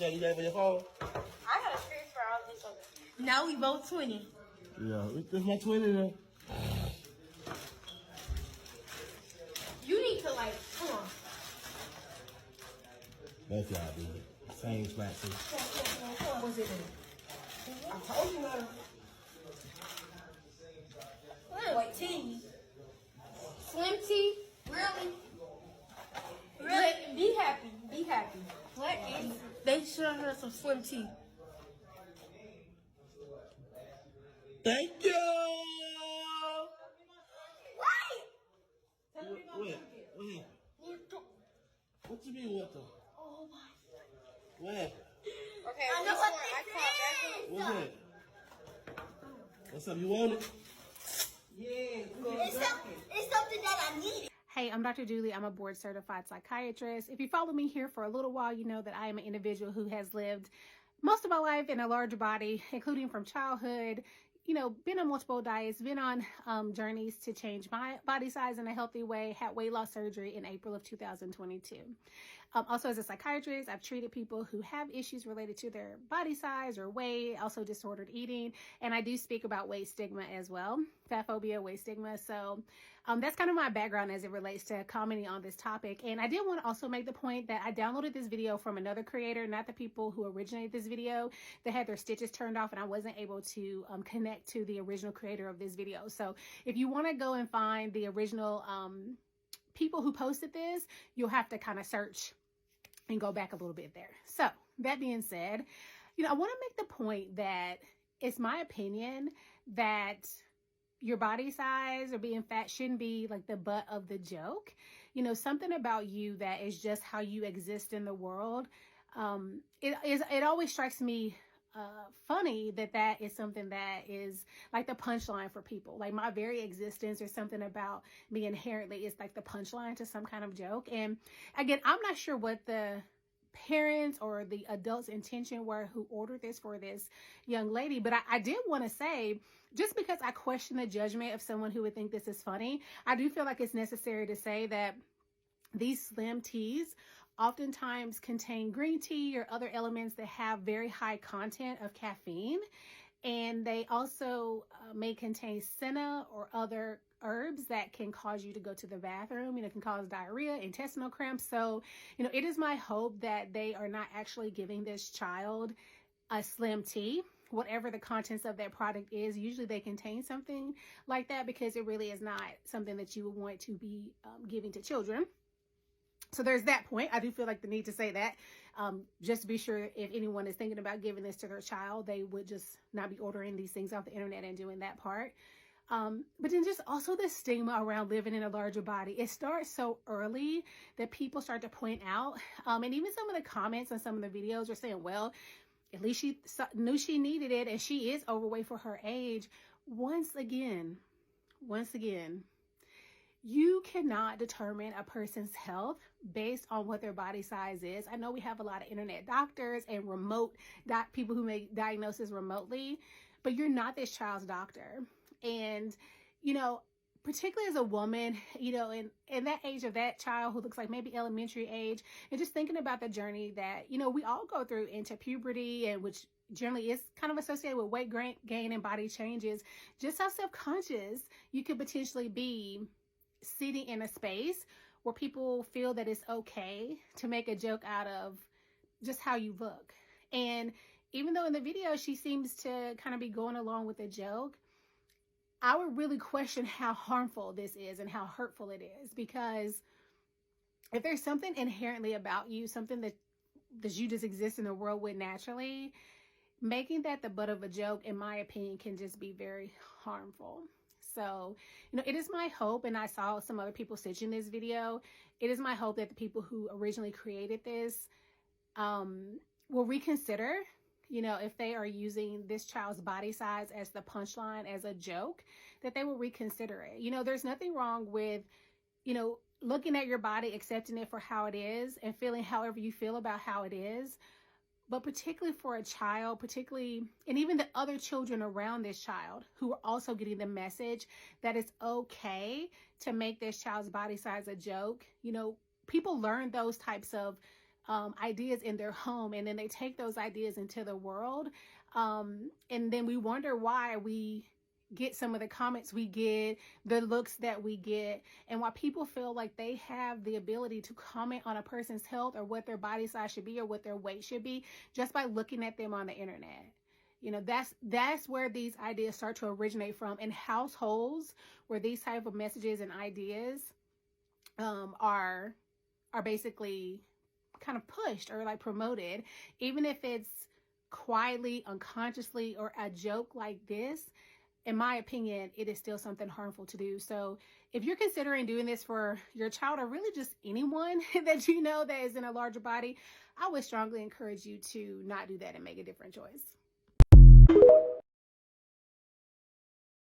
Jay, you ready for your phone? I got a transfer all this other. Now we both 20. Yeah, this my 20 now. You need to like, come on. Both y'all do it. Same spot too. What's it in? I told you not. Like tea. Slim tea? Really? Really? Be happy. Be happy. What is? They should have had some slim tea. Thank you! Wait! What happened? What you mean what the? Oh my. What happened? Okay, I know what What's that? What's up? You want it? It's something that I need. Hey, I'm Dr. Julie. I'm a board certified psychiatrist. If you follow me here for a little while, you know that I am an individual who has lived most of my life in a larger body, including from childhood, you know, been on multiple diets, been on journeys to change my body size in a healthy way, had weight loss surgery in April of 2022. Also, as a psychiatrist, I've treated people who have issues related to their body size or weight, also disordered eating, and I do speak about weight stigma as well, fat phobia, weight stigma. So that's kind of my background as it relates to commenting on this topic. And I did want to also make the point that I downloaded this video from another creator, not the people who originated this video. They had their stitches turned off and I wasn't able to connect to the original creator of this video. So if you want to go and find the original people who posted this, you'll have to kind of search and go back a little bit there. So that being said, you know, I want to make the point that it's my opinion that your body size or being fat shouldn't be like the butt of the joke. You know, something about you that is just how you exist in the world. It always strikes me funny that is something that is like the punchline for people. Like my very existence or something about me inherently is like the punchline to some kind of joke. And again, I'm not sure what the parents or the adults' intention were who ordered this for this young lady, but I did want to say, just because I question the judgment of someone who would think this is funny, I do feel like it's necessary to say that these slim teas oftentimes contain green tea or other elements that have very high content of caffeine. And they also may contain senna or other herbs that can cause you to go to the bathroom. You know, it can cause diarrhea, intestinal cramps. So, you know, it is my hope that they are not actually giving this child a slim tea. Whatever the contents of that product is, usually they contain something like that, because it really is not something that you would want to be giving to children. So there's that point. I do feel like the need to say that, just to be sure if anyone is thinking about giving this to their child, they would just not be ordering these things off the internet and doing that part. But then just also the stigma around living in a larger body. It starts so early that people start to point out, and even some of the comments on some of the videos are saying, well, at least she knew she needed it and she is overweight for her age. Once again, you cannot determine a person's health based on what their body size is. I know we have a lot of internet doctors and people who make diagnoses remotely, but you're not this child's doctor. And, you know, particularly as a woman, you know, in that age of that child who looks like maybe elementary age, and just thinking about the journey that, you know, we all go through into puberty, and which generally is kind of associated with weight gain and body changes, just how self-conscious you could potentially be sitting in a space where people feel that it's okay to make a joke out of just how you look. And even though in the video she seems to kind of be going along with the joke, I would really question how harmful this is and how hurtful it is, because if there's something inherently about you, something that you just exist in the world with naturally, making that the butt of a joke, in my opinion, can just be very harmful. So, you know, it is my hope, and I saw some other people stitching this video, it is my hope that the people who originally created this will reconsider, you know, if they are using this child's body size as the punchline, as a joke, that they will reconsider it. You know, there's nothing wrong with, you know, looking at your body, accepting it for how it is, and feeling however you feel about how it is. But particularly for a child, and even the other children around this child who are also getting the message that it's okay to make this child's body size a joke. You know, people learn those types of ideas in their home, and then they take those ideas into the world. And then we wonder why we get some of the comments we get, the looks that we get, and why people feel like they have the ability to comment on a person's health or what their body size should be or what their weight should be just by looking at them on the internet. You know, that's where these ideas start to originate from, in households where these type of messages and ideas are basically kind of pushed or like promoted. Even if it's quietly, unconsciously, or a joke like this, in my opinion, it is still something harmful to do. So if you're considering doing this for your child, or really just anyone that you know that is in a larger body, I would strongly encourage you to not do that and make a different choice.